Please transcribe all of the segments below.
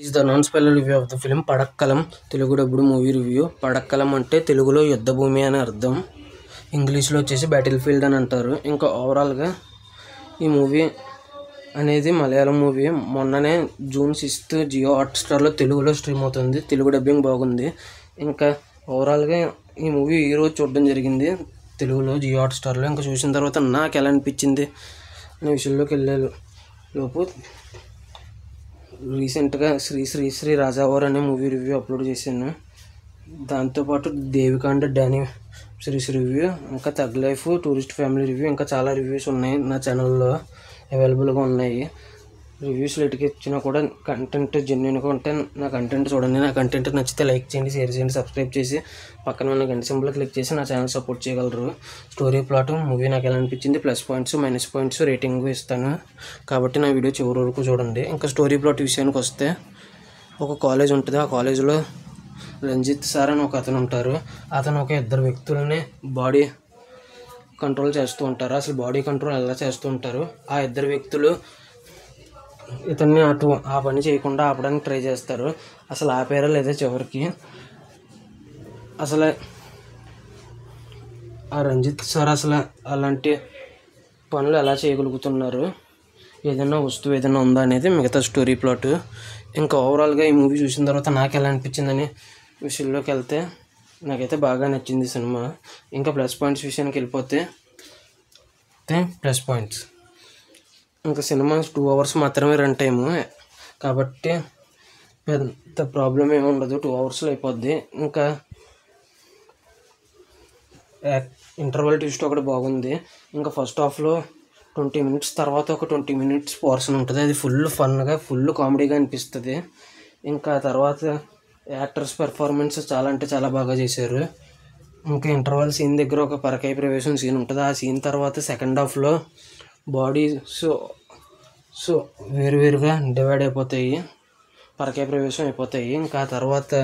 Is the non spoiler review of the film Padakkalam. Telugu dubbed movie review. Padakkalam అంటే తెలుగులో యుద్ధ భూమి అని అర్థం, ఇంగ్లీష్లో వచ్చేసి బ్యాటిల్ ఫీల్డ్ అని అంటారు. ఇంకా ఓవరాల్గా ఈ మూవీ అనేది మలయాళం మూవీ. మొన్ననే June 6th జియో హాట్స్టార్లో తెలుగులో స్ట్రీమ్ అవుతుంది. తెలుగు డబ్బింగ్ బాగుంది. ఇంకా ఓవరాల్గా ఈ మూవీ ఈరోజు చూడడం జరిగింది తెలుగులో జియో హాట్స్టార్లో. ఇంకా చూసిన తర్వాత నాకు ఎలా అనిపించింది అనే విషయంలోకి వెళ్ళే లోపు రీసెంట్గా శ్రీ రాజావారు అనే మూవీ రివ్యూ అప్లోడ్ చేశాను. దాంతోపాటు దేవికాండ డానీ సిరీస్ రివ్యూ, ఇంకా తగ్ లైఫ్, టూరిస్ట్ ఫ్యామిలీ రివ్యూ, ఇంకా చాలా రివ్యూస్ ఉన్నాయి నా ఛానల్లో అవైలబుల్గా ఉన్నాయి. రివ్యూస్ లేట్కి ఇచ్చినా కూడా కంటెంట్ జెన్యున్గా ఉంటే నా కంటెంట్ చూడండి. నా కంటెంట్ నచ్చితే లైక్ చేయండి, షేర్ చేయండి, సబ్స్క్రైబ్ చేసి పక్కన ఉన్న గంట సింబల్ క్లిక్ చేసి నా ఛానల్ సపోర్ట్ చేయగలరు. స్టోరీ ప్లాట్ మూవీ నాకు ఎలా అనిపించింది, plus points minus points rating ఇస్తాను కాబట్టి నా వీడియో చివరి వరకు చూడండి. ఇంకా స్టోరీ ప్లాట్ విషయానికి వస్తే, ఒక కాలేజ్ ఉంటుంది. ఆ కాలేజీలో రంజిత్ సార్ అని ఒక అతను ఉంటారు. అతను ఒక ఇద్దరు వ్యక్తులని బాడీ కంట్రోల్ చేస్తూ ఉంటారు. అసలు బాడీ కంట్రోల్ ఎలా చేస్తూ ఉంటారు, ఆ ఇద్దరు వ్యక్తులు ఇతన్ని ఆ పని చేయకుండా ఆపడానికి ట్రై చేస్తారు. అసలు ఆపేరా లేదా చివరికి. అసలు ఆ రంజిత్ సార్ అసలు అలాంటి పనులు ఎలా చేయగలుగుతున్నారు, ఏదైనా వస్తువు ఏదైనా ఉందా అనేది మిగతా స్టోరీ ప్లాట్. ఇంకా ఓవరాల్గా ఈ మూవీ చూసిన తర్వాత నాకు ఎలా అనిపించిందని విషయంలోకి వెళ్తే, నాకైతే బాగా నచ్చింది సినిమా. ఇంకా ప్లస్ పాయింట్స్ విషయానికి వెళ్ళిపోతే ప్లస్ పాయింట్స్, ఇంకా సినిమా 2 hours మాత్రమే రన్ టైము కాబట్టి పెద్ద ప్రాబ్లం ఏమి ఉండదు, 2 hours అయిపోద్ది. ఇంకా ఇంటర్వల్ ట్విస్ట్ ఒకటి బాగుంది. ఇంకా ఫస్ట్ హాఫ్లో 20 minutes తర్వాత ఒక 20 minutes పోర్షన్ ఉంటుంది. అది ఫుల్ ఫన్గా ఫుల్ కామెడీగా అనిపిస్తుంది. ఇంకా తర్వాత యాక్టర్స్ పెర్ఫార్మెన్స్ చాలా అంటే చాలా బాగా చేశారు. ఇంకా ఇంటర్వల్ సీన్ దగ్గర ఒక పరకాయ ప్రవేశం సీన్ ఉంటుంది. ఆ సీన్ తర్వాత సెకండ్ హాఫ్లో బాడీస్ వేరువేరుగా డివైడ్ అయిపోతాయి, పరకాయ ప్రవేశం అయిపోతాయి. ఇంకా తర్వాత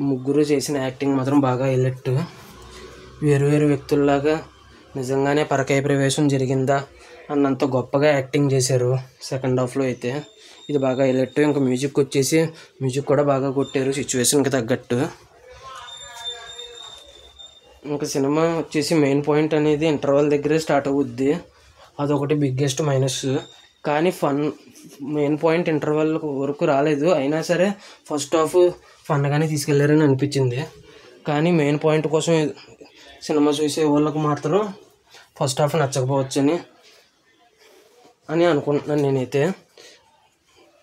ముగ్గురు చేసిన యాక్టింగ్ మాత్రం బాగా హైలైట్. వేరువేరు వ్యక్తుల్లాగా నిజంగానే పరకాయ ప్రవేశం జరిగిందా అన్నంత గొప్పగా యాక్టింగ్ చేశారు సెకండ్ హాఫ్లో అయితే. ఇది బాగా హైలైట్. ఇంకా మ్యూజిక్ కూడా బాగా కొట్టారు సిచ్యువేషన్కి తగ్గట్టు. ఇంకా సినిమా వచ్చేసి మెయిన్ పాయింట్ అనేది ఇంటర్వల్ దగ్గరే స్టార్ట్ అవుద్ది. అదొకటి బిగ్గెస్ట్ మైనస్. కానీ మెయిన్ పాయింట్ ఇంటర్వల్ వరకు రాలేదు. అయినా సరే ఫస్ట్ హాఫ్ ఫన్గానే తీసుకెళ్లారని అనిపించింది. కానీ మెయిన్ పాయింట్ కోసం సినిమా చూసే వాళ్ళకు మాత్రం ఫస్ట్ హాఫ్ నచ్చకపోవచ్చని అనుకుంటున్నాను నేనైతే.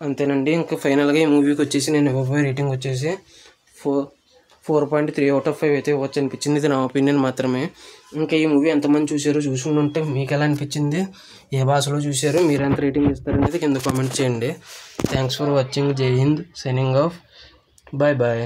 అంతేనండి. ఇంకా ఫైనల్గా ఈ మూవీకి వచ్చేసి నేను ఇవ్వబోయే రేటింగ్ వచ్చేసి 4.3 out of 5 అయితే ఇవ్వచ్చు అనిపించింది. ఇది నా ఒపీనియన్ మాత్రమే. ఇంకా ఈ మూవీ ఎంతమంది చూసుకుంటుంటే మీకు ఎలా అనిపించింది, ఏ భాషలో చూశారు, మీరు ఎంత రేటింగ్ ఇస్తారనేది కింద కామెంట్ చేయండి. Thanks for watching. జై హింద్. Signing off. Bye bye.